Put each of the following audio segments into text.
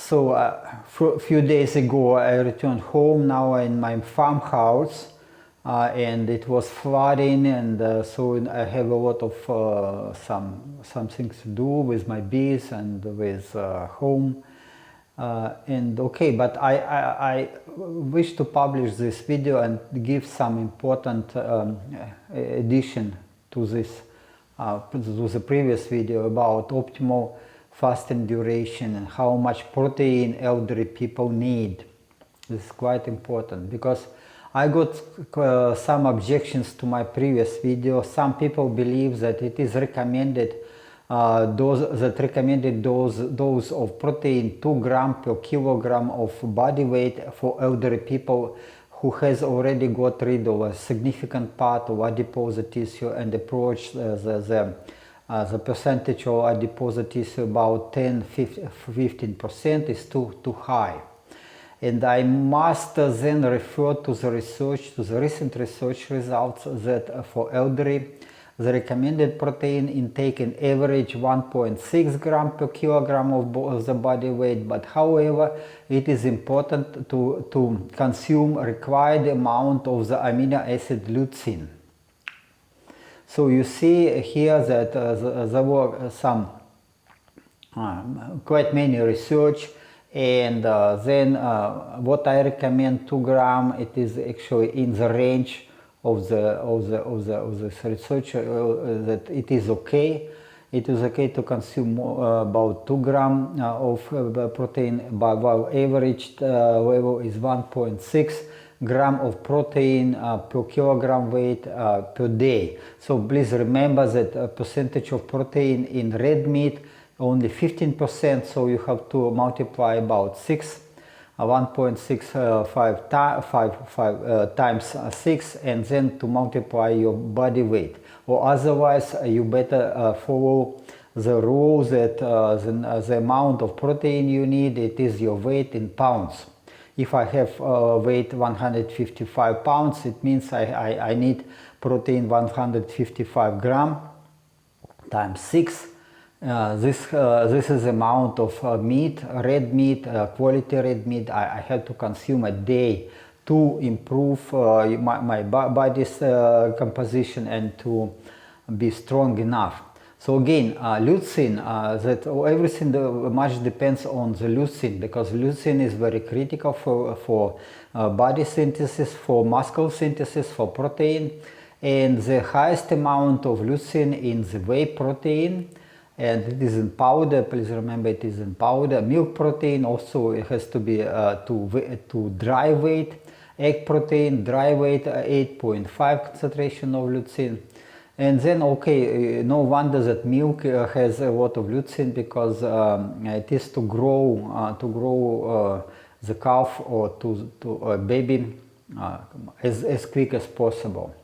few days ago I returned home now in my farmhouse, and it was flooding, and so I have a lot of some things to do with my bees and with home. And okay, but I wish to publish this video and give some important addition to this, to the previous video about optimal fasting duration and how much protein elderly people need. This is quite important because I got some objections to my previous video. Some people believe that it is recommended dose of protein 2 grams per kilogram of body weight for elderly people who has already got rid of a significant part of adipose tissue and approach the percentage of adipose tissue about 10-15% is too high. And I must then refer to the research, to the recent research results that for elderly, the recommended protein intake in average 1.6 grams per kilogram of the body weight, but however, it is important to consume required amount of the amino acid leucine. So you see here that there were some quite many research, and then what I recommend 2 grams, it is actually in the range of the research that it is okay. It is okay to consume about 2 grams of protein, but while average level is 1.6 grams of protein per kilogram weight per day. So please remember that percentage of protein in red meat only 15%, so you have to multiply about 1.65 times 6, and then to multiply your body weight, or otherwise you better follow the rule that the amount of protein you need, it is your weight in pounds. If I have weight 155 pounds, it means I need protein 155 grams times 6. This is the amount of meat, red meat, quality red meat I have to consume a day to improve my body's composition and to be strong enough. So again, leucine, that everything much depends on the leucine, because leucine is very critical for body synthesis, for muscle synthesis, for protein, and the highest amount of leucine in the whey protein, and it is in powder. Please remember it is in powder. Milk protein also, it has to be to dry weight. Egg protein, dry weight, 8.5 concentration of leucine. And then, okay, no wonder that milk has a lot of leucine, because it is to grow the calf or to a baby as quick as possible.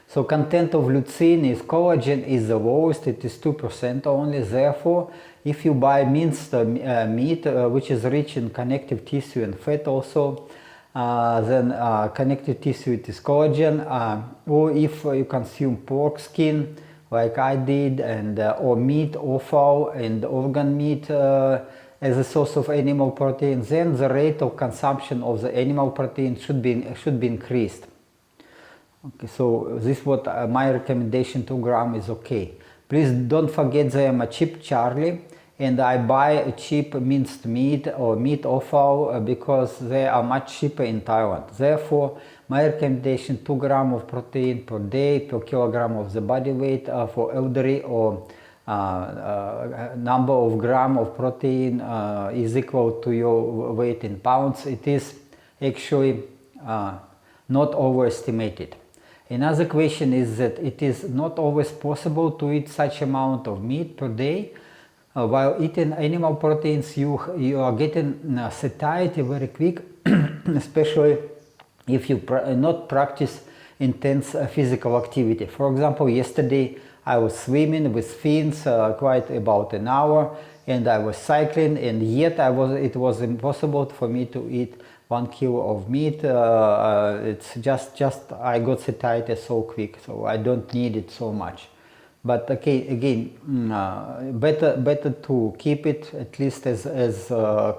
So content of leucine is collagen is the lowest, it is 2% only. Therefore, if you buy minced meat, which is rich in connective tissue and fat also, then connective tissue, it is collagen, or if you consume pork skin like I did, and or meat, offal and organ meat as a source of animal protein, then the rate of consumption of the animal protein should be increased. Okay, so this is what my recommendation, 2 grams is okay. Please don't forget I am a cheap Charlie, and I buy a cheap minced meat or meat offal because they are much cheaper in Thailand. Therefore, my recommendation, 2 grams of protein per day per kilogram of the body weight for elderly, or number of grams of protein is equal to your weight in pounds. It is actually not overestimated. Another question is that it is not always possible to eat such amount of meat per day. While eating animal proteins, you are getting satiety very quick, especially if you not practice intense physical activity. For example, yesterday I was swimming with fins quite about an hour, and I was cycling, and yet it was impossible for me to eat 1 kilo of meat. It's just I got satiety so quick, so I don't need it so much. But okay, again, better to keep it at least as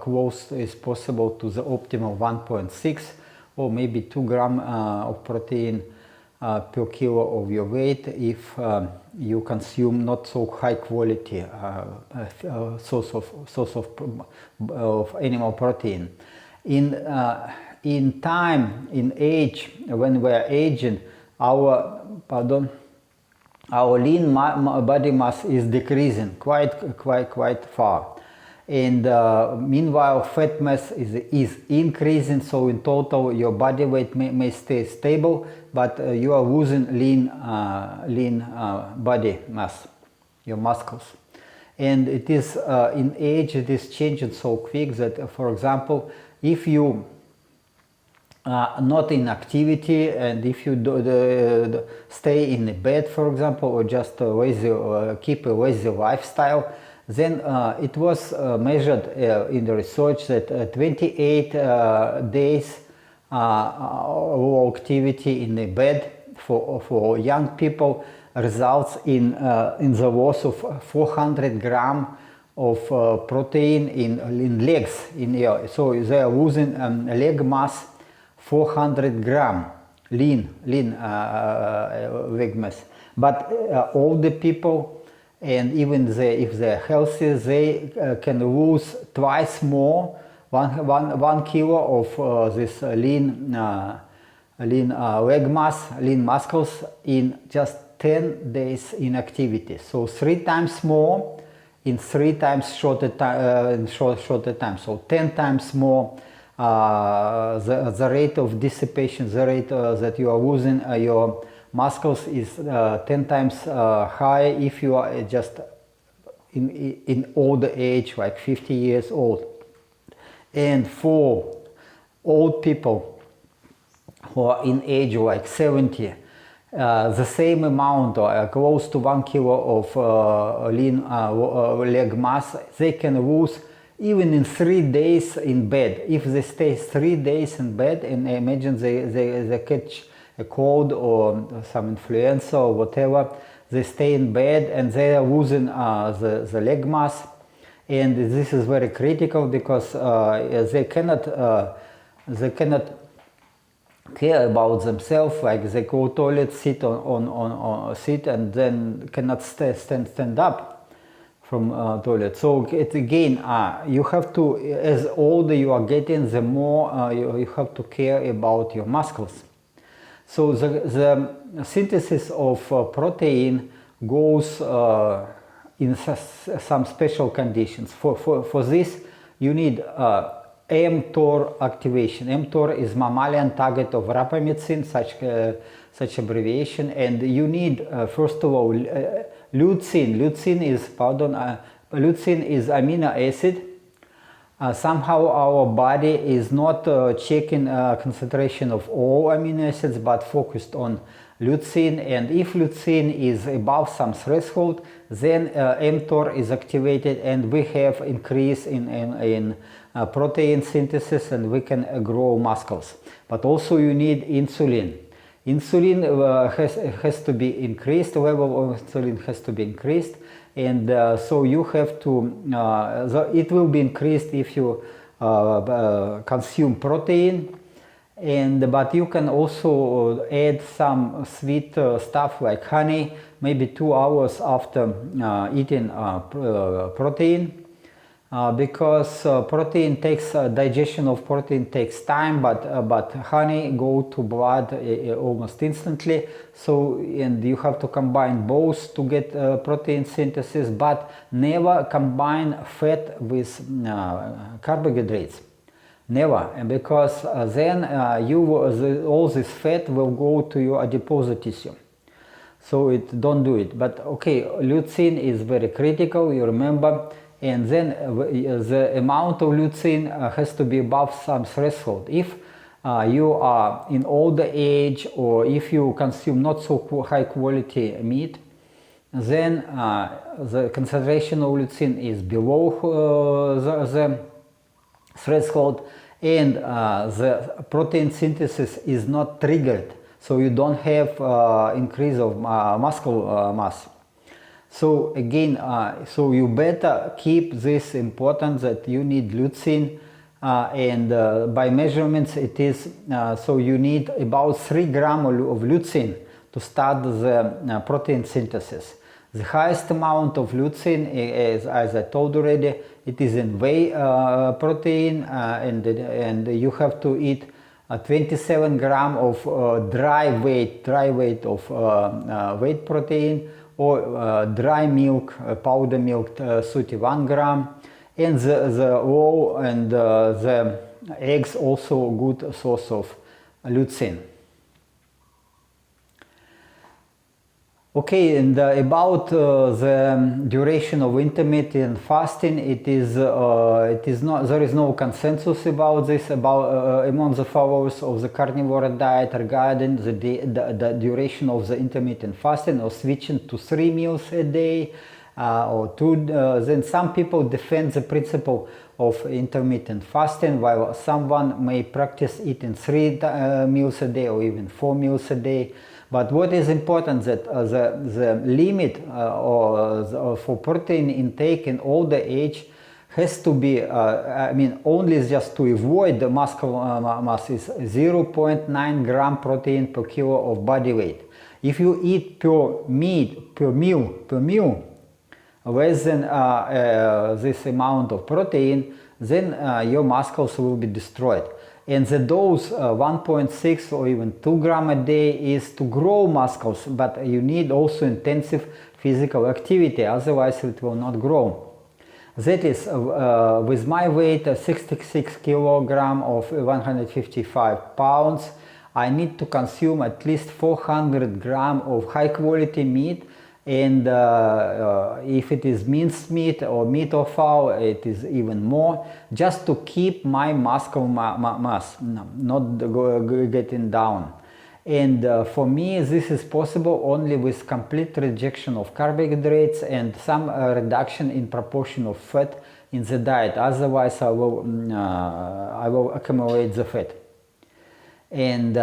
close as possible to the optimal 1.6 or maybe 2 gram of protein per kilo of your weight if you consume not so high quality source of animal protein. In time, in age, when we are aging, our lean body mass is decreasing quite far, and meanwhile fat mass is increasing. So in total, your body weight may stay stable, but you are losing lean body mass, your muscles. And it is in age, it is changing so quick that, for example, if you not in activity, and if you stay in bed, for example, or just keep a lazy lifestyle, then it was measured in the research that 28 days low activity in the bed for young people results in the loss of 400 grams of protein in legs. So they are losing leg mass 400 gram lean leg mass. But all the people, and even if they're healthy, they can lose twice more, 1 kilo of this lean leg mass, lean muscles in just 10 days inactivity. So 3 times more in 3 times shorter time. So 10 times more. The rate of dissipation, the rate that you are losing your muscles is 10 times higher if you are just in older age, like 50 years old. And for old people who are in age like 70, the same amount or close to 1 kilo of lean leg mass, they can lose even in 3 days in bed. If they stay 3 days in bed, and imagine they catch a cold or some influenza or whatever, they stay in bed and they are losing the leg mass. And this is very critical because they cannot care about themselves, like they go to toilet, sit and then cannot stand up from toilet. So it again, you have to, as older you are getting, the more you have to care about your muscles. So the synthesis of protein goes in some special conditions. For this, you need mTOR activation. mTOR is mammalian target of rapamycin, such abbreviation, and you need first of all leucine. Leucine is amino acid. Somehow our body is not checking concentration of all amino acids, but focused on leucine. And if leucine is above some threshold, then mTOR is activated, and we have increase in protein synthesis, and we can grow muscles. But also you need insulin. Insulin has to be increased, the level of insulin has to be increased, and so you have to, it will be increased if you consume protein, but you can also add some sweet stuff like honey, maybe 2 hours after eating protein. Because protein takes digestion of protein takes time, but honey go to blood almost instantly. So, and you have to combine both to get protein synthesis, but never combine fat with carbohydrates. Never, because then all this fat will go to your adipose tissue. So don't do it. But okay, leucine is very critical. You remember. And then the amount of leucine has to be above some threshold. If you are in older age, or if you consume not so high quality meat, then the concentration of leucine is below the threshold, and the protein synthesis is not triggered. So you don't have increase of muscle mass. So again, so you better keep this important that you need leucine, and by measurements it is, so you need about 3 grams of leucine to start the protein synthesis. The highest amount of leucine is, as I told already, it is in whey protein, and you have to eat 27 grams of dry weight of whey protein, or dry milk, powder milk, 31 gram, and the raw and the eggs also a good source of leucine. Okay, and about the duration of intermittent fasting, it is not, there is no consensus about this among the followers of the carnivore diet regarding the duration of the intermittent fasting, or switching to 3 meals a day, or 2. Then some people defend the principle of intermittent fasting, while someone may practice eating 3 meals a day or even 4 meals a day. But what is important that the limit for protein intake in older age has to be, I mean, only just to avoid the muscle mass is 0.9 gram protein per kilo of body weight. If you eat per meal less than this amount of protein, then your muscles will be destroyed. And the dose 1.6 or even 2 grams a day is to grow muscles, but you need also intensive physical activity, otherwise it will not grow. That is, with my weight 66 kilogram of 155 pounds, I need to consume at least 400 grams of high quality meat, and if it is minced meat or meat or fowl, it is even more, just to keep my muscle mass not getting down. And for me this is possible only with complete rejection of carbohydrates and some reduction in proportion of fat in the diet, otherwise I will accumulate the fat. And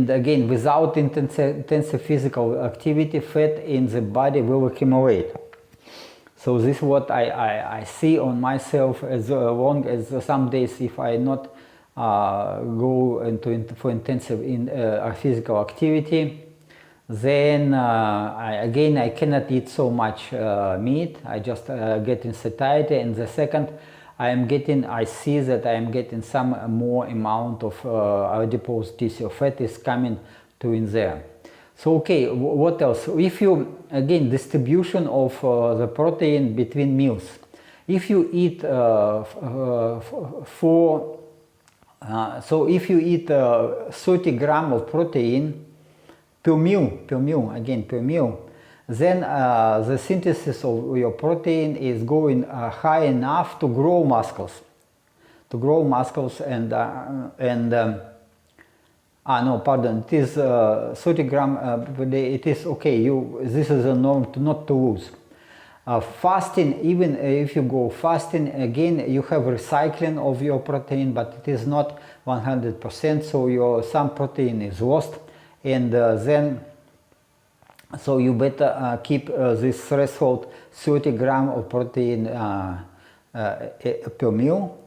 again, without intensive physical activity, fat in the body will accumulate. So this is what I see on myself, as long as some days if I not go for intensive physical activity, then I cannot eat so much meat. I just get in satiety, and the second, I see that I am getting some more amount of adipose tissue fat is coming to in there. So okay, what else? If you, again, distribution of the protein between meals. If you eat so if you eat 30 grams of protein per meal, then the synthesis of your protein is going high enough to grow muscles. And no, pardon, it is 30 grams per day. It is okay. This is a norm not to lose. Fasting, even if you go fasting, again you have recycling of your protein, but it is not 100%. So some protein is lost, and then. So you better keep this threshold 30 grams of protein per meal.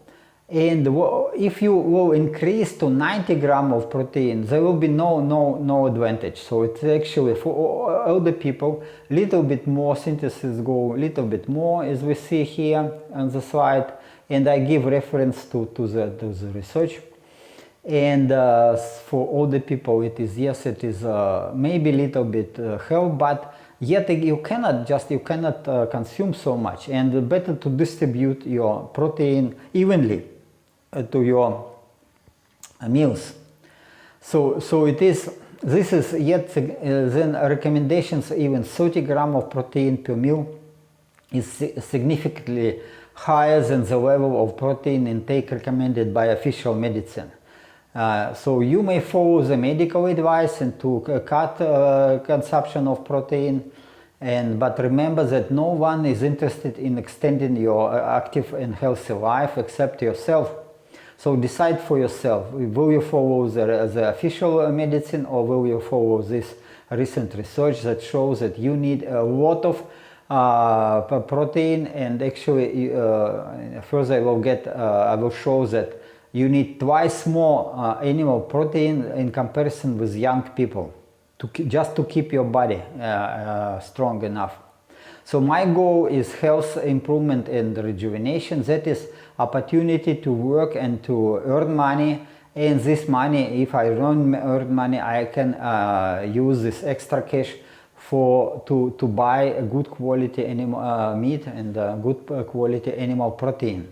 And if you will increase to 90 grams of protein, there will be no advantage. So it's actually for older people, little bit more synthesis go a little bit more, as we see here on the slide. And I give reference to the research. And for older people, it is, yes, it is maybe a little bit help, but yet you cannot consume so much, and better to distribute your protein evenly to your meals. So it is, this is yet then recommendations, even 30 grams of protein per meal is significantly higher than the level of protein intake recommended by official medicine. So you may follow the medical advice and to cut consumption of protein, but remember that no one is interested in extending your active and healthy life except yourself. So decide for yourself, will you follow the official medicine, or will you follow this recent research that shows that you need a lot of protein, and actually further I will show that you need twice more animal protein in comparison with young people just to keep your body strong enough. So my goal is health improvement and rejuvenation. That is opportunity to work and to earn money. And this money, if I earn money, I can use this extra cash to buy a good quality animal meat and good quality animal protein.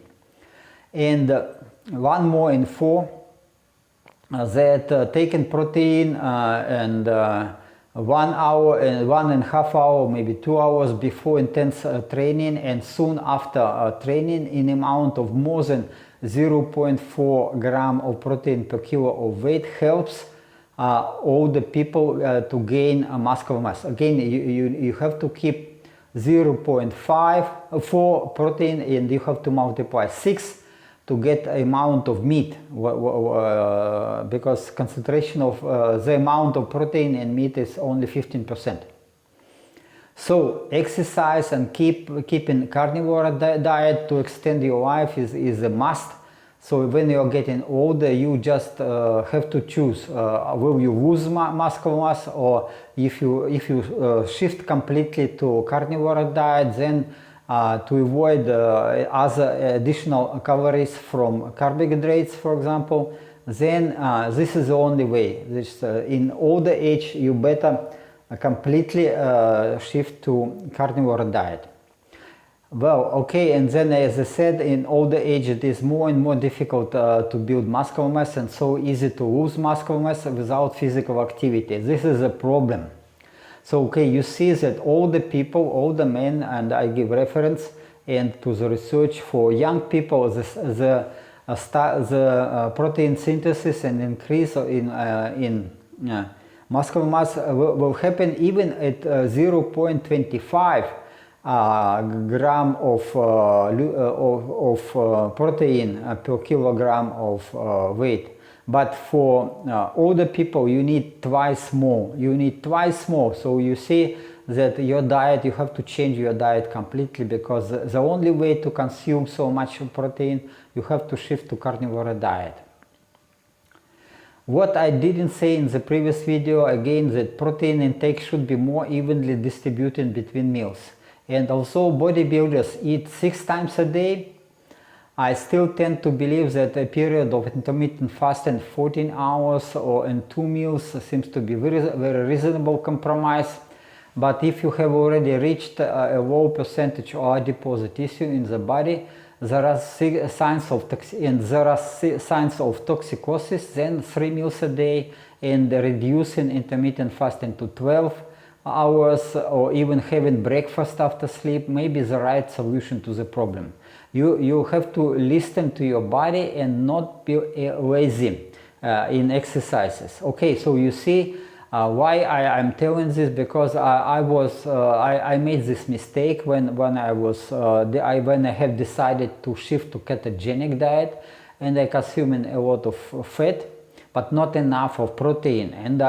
And one more info that taking protein and 1 hour and 1.5 hours, maybe 2 hours before intense training and soon after training in amount of more than 0.4 gram of protein per kilo of weight helps all the people to gain muscle mass. Again, you have to keep 0.5 for protein, and you have to multiply 6 to get amount of meat, because concentration of the amount of protein in meat is only 15%. So exercise and keeping carnivore diet to extend your life is a must. So when you are getting older, you just have to choose: will you lose muscle mass, or if you shift completely to carnivore diet, then to avoid other additional calories from carbohydrates, for example, then this is the only way. In older age, you better completely shift to carnivore diet. Well, okay, and then as I said, in older age it is more and more difficult to build muscle mass, and so easy to lose muscle mass without physical activity. This is a problem. So, okay, you see that all the people, all the men, and I give reference and to the research for young people, the protein synthesis and increase in muscle mass will happen even at 0.25 gram of protein per kilogram of weight. But for older people, you need twice more. So you see that your diet, you have to change your diet completely, because the only way to consume so much protein, you have to shift to carnivore diet. What I didn't say in the previous video, again, that protein intake should be more evenly distributed between meals. And also bodybuilders eat 6 times a day. I still tend to believe that a period of intermittent fasting 14 hours or in 2 meals seems to be very reasonable compromise. But if you have already reached a low percentage of adipose tissue in the body, there are signs of toxicosis, then 3 meals a day and reducing intermittent fasting to 12 hours, or even having breakfast after sleep may be the right solution to the problem. You have to listen to your body and not be lazy in exercises. Okay, so you see why I'm telling this, because I made this mistake when I have decided to shift to ketogenic diet, and I consuming a lot of fat, but not enough of protein, and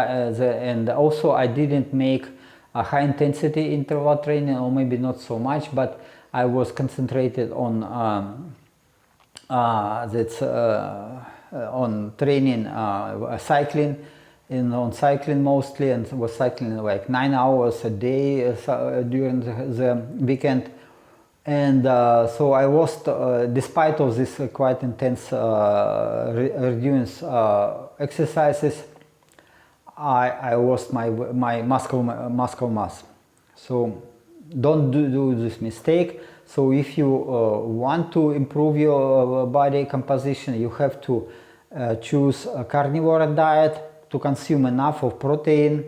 also I didn't make a high intensity interval training, or maybe not so much, but I was concentrated on training, cycling, on cycling mostly, and was cycling like 9 hours a day during the weekend. And so I lost, despite of this quite intense endurance exercises, I lost my muscle mass. So don't do this mistake. So if you want to improve your body composition, you have to choose a carnivore diet to consume enough of protein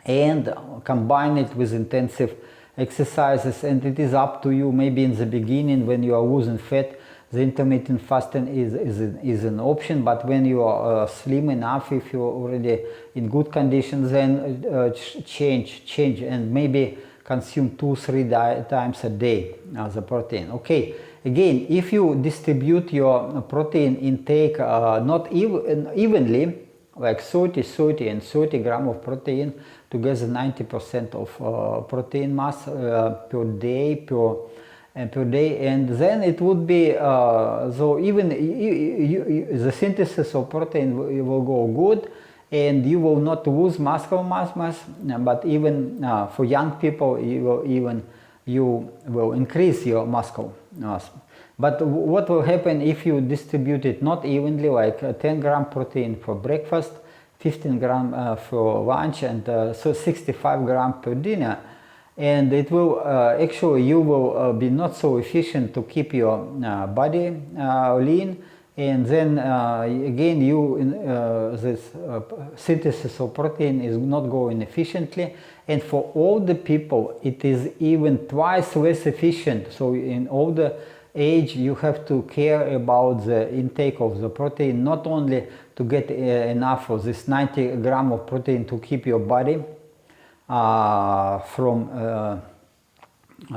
and combine it with intensive exercises. And it is up to you. Maybe in the beginning, when you are losing fat, the intermittent fasting is an option, but when you are slim enough, if you're already in good condition, then change and maybe consume 2-3 times a day as a protein. Okay, again, if you distribute your protein intake not evenly, like 30 and 30 gram of protein to get the 90% of protein mass per day, and then it would be so even the synthesis of protein will go good, and you will not lose muscle mass, but even for young people you will increase your muscle mass. But what will happen if you distribute it not evenly, like 10 gram protein for breakfast, 15 gram for lunch, and so 65 gram per dinner? And it will actually you will be not so efficient to keep your body lean, and then again this synthesis of protein is not going efficiently, and for older people it is even twice less efficient. So in older age you have to care about the intake of the protein, not only to get enough of this 90 gram of protein to keep your body from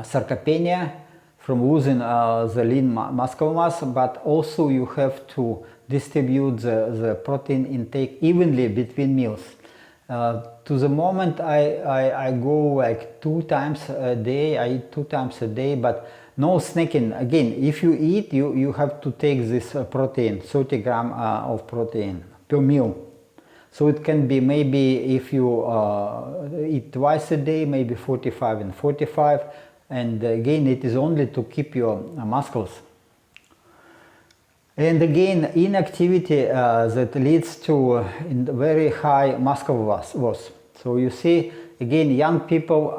sarcopenia, from losing the lean muscle mass, but also you have to distribute the protein intake evenly between meals. To the moment I go like 2 times a day, I eat 2 times a day, but no snacking. Again, if you eat, you have to take this protein, 30 gram of protein per meal. So it can be maybe if you eat twice a day, maybe 45 and 45. And again, it is only to keep your muscles. And again, inactivity that leads to very high muscle loss. So you see, again, young people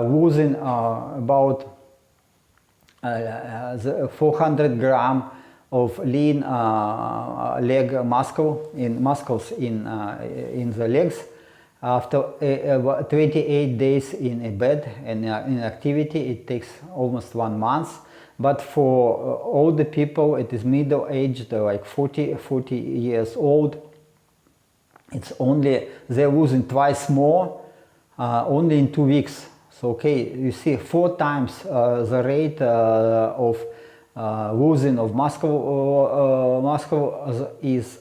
losing about 400 gram of lean leg muscles in the legs after 28 days in a bed and in activity. It takes almost 1 month. But for older people, it is middle aged, like 40 years old, it's only they're losing twice more only in 2 weeks. So okay, you see 4 times the rate of losing of muscle is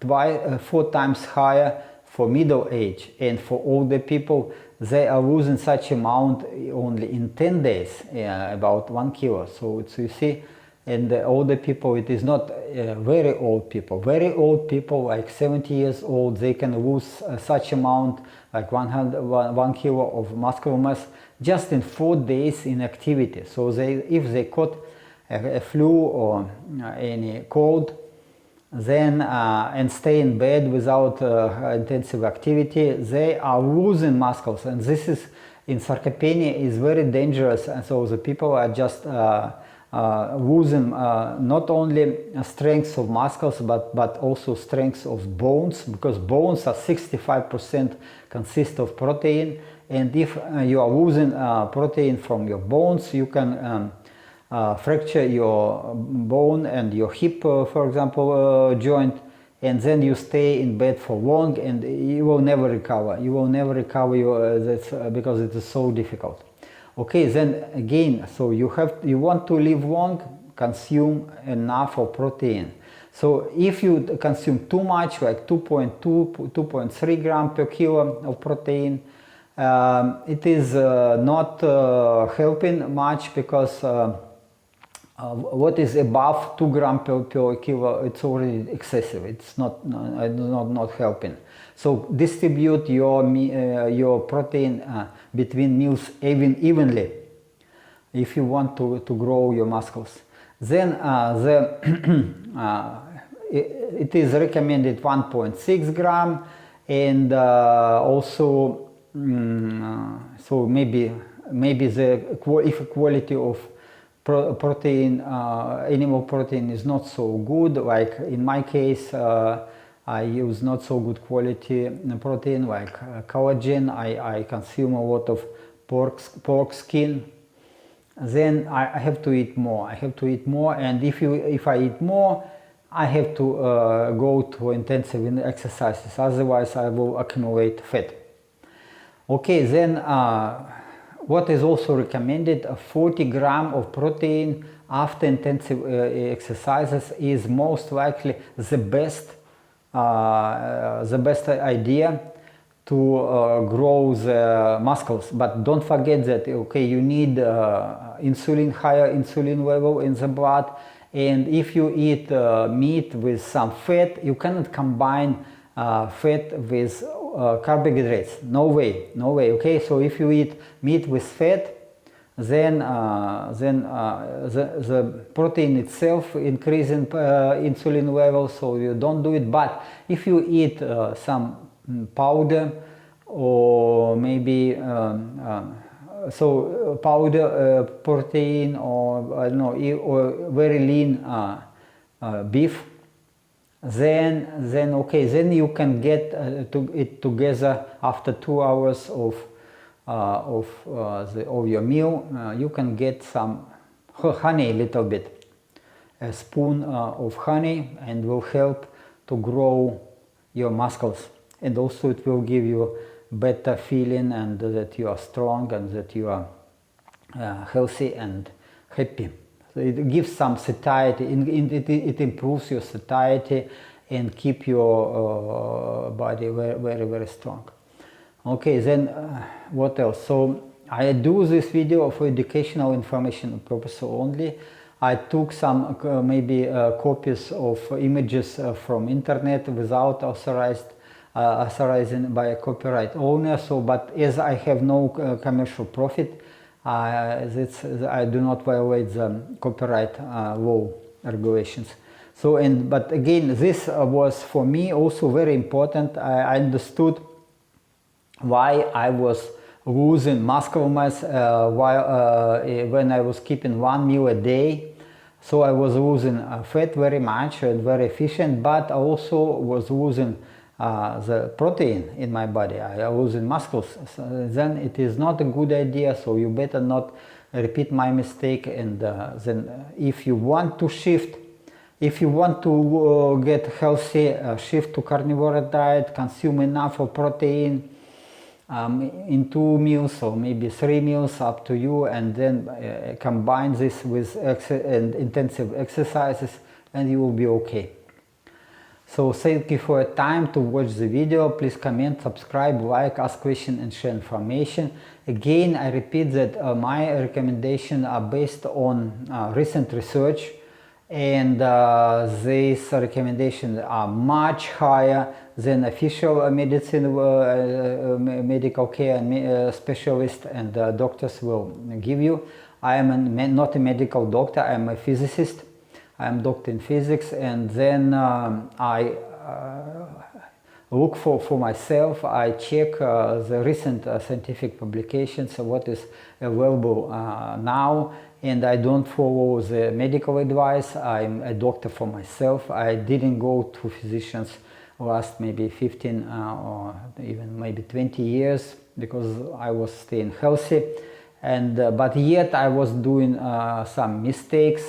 4 times higher for middle age, and for older people they are losing such amount only in 10 days, about 1 kilo. So you see, and the older people, it is not very old people. Very old people, like 70 years old, they can lose such amount, like 1 kilo of muscle mass just in 4 days in activity. So if they caught a flu or any cold, then and stay in bed without intensive activity, they are losing muscles, and this is in sarcopenia is very dangerous. And so the people are just losing not only strength of muscles but also strength of bones, because bones are 65% consist of protein, and if you are losing protein from your bones, you can fracture your bone and your hip, for example, joint, and then you stay in bed for long and you will never recover. You will never recover because it is so difficult. Okay, then again, so you want to live long, consume enough of protein. So if you consume too much, like 2.3 gram per kilo of protein, it is not helping much, because what is above 2 gram per kilo, it's already excessive. It's not helping. So distribute your protein between meals evenly if you want to grow your muscles. Then it is recommended 1.6 gram, and also so maybe if quality of protein, animal protein is not so good, like in my case I use not so good quality protein like collagen. I consume a lot of pork skin. Then I have to eat more. And if I eat more, I have to go to intensive exercises, otherwise I will accumulate fat. Okay, then what is also recommended, 40 gram of protein after intensive exercises is most likely the best the best idea to grow the muscles. But don't forget that, okay, you need insulin, higher insulin level in the blood, and if you eat meat with some fat, you cannot combine fat with carbohydrates. No way, no way. Okay, so if you eat meat with fat, then the protein itself increasing insulin level, so you don't do it. But if you eat some powder, or maybe so powder protein, or I don't know, or very lean beef, then okay, then you can get it together after 2 hours of your meal. You can get some honey, a little bit, a spoon of honey, and will help to grow your muscles, and also it will give you better feeling, and that you are strong, and that you are healthy and happy. So it gives some satiety, it improves your satiety and keep your body very, very, very strong. Okay, then what else? So I do this video for educational information purpose only. I took some maybe copies of images from internet without authorizing by a copyright owner. So, but as I have no commercial profit, I do not violate the copyright law regulations. So, but again, this was for me also very important. I understood why I was losing muscle mass when I was keeping 1 meal a day. So I was losing fat very much and very efficient, but I also was losing the protein in my body. I was losing muscles. So then it is not a good idea, so you better not repeat my mistake. And then if you want to shift, if you want to get healthy, shift to carnivore diet, consume enough of protein in 2 meals or maybe 3 meals, up to you, and then combine this with intensive exercises, and you will be okay. So thank you for your time to watch the video. Please comment, subscribe, like, ask questions, and share information. Again, I repeat that my recommendations are based on recent research, and these recommendations are much higher than official medicine, medical care specialist and doctors will give you. I am not a medical doctor, I am a physicist. I am doctor in physics, and then I look for myself. I check the recent scientific publications, what is available now, and I don't follow the medical advice. I'm a doctor for myself. I didn't go to physicians last maybe 15 or even maybe 20 years because I was staying healthy, and but yet I was doing some mistakes.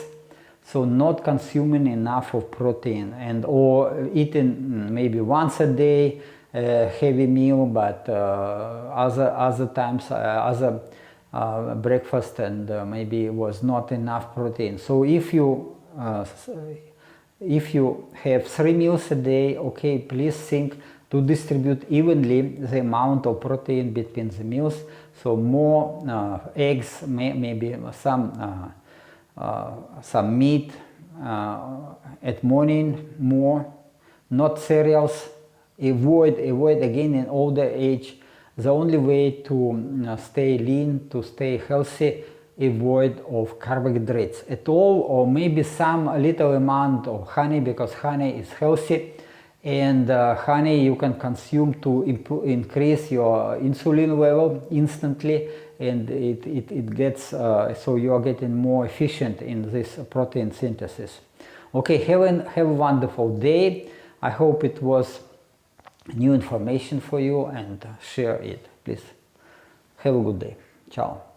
So not consuming enough of protein, and or eating maybe once a day heavy meal, but other times other breakfast, and maybe was not enough protein. So if you have 3 meals a day, okay, please think to distribute evenly the amount of protein between the meals. So more eggs, maybe some meat at morning, more, not cereals. Avoid again in older age. The only way to stay lean, to stay healthy, avoid of carbohydrates at all, or maybe some little amount of honey, because honey is healthy, and honey you can consume to increase your insulin level instantly, and it gets so you are getting more efficient in this protein synthesis. Okay, have a wonderful day. I hope it was new information for you, and share it, please. Have a good day. Ciao.